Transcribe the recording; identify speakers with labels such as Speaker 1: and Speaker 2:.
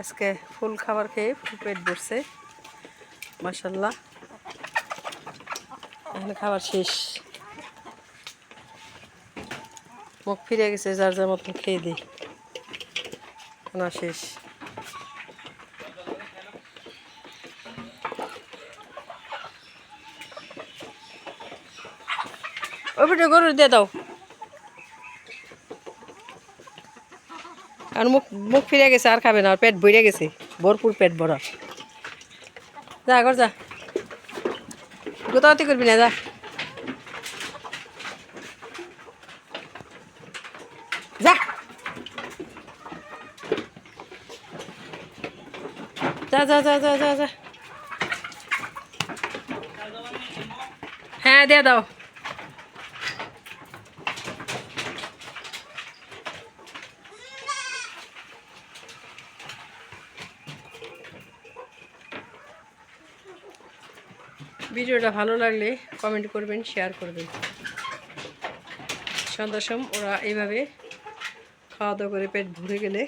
Speaker 1: আজকে ফুল খাবার খেয়ে ফুল পেট ভরছে মাশাআল্লাহ। এখন খাবার শেষ, মুখ ফিরে গেছে, যার যার মতন খেয়ে দিই, খানা শেষ। ওই পিঠে গরু দিয়ে দাও। আর মুখ মুখ ফিরে গেছে, আর খাবে না, আর পেট ভরে গেছে, ভরপুর পেট ভরা। যা ঘর যা, গোতাগতি করবি না, যা। যা যা যা যা যা যা যা। হ্যাঁ দিয়ে দাও। ভিডিওটা ভালো লাগলে কমেন্ট করবেন, শেয়ার করবেন। সন্ধ্যার সময় ওরা এইভাবে খাওয়া দাওয়া করে পেট ভরে গেলে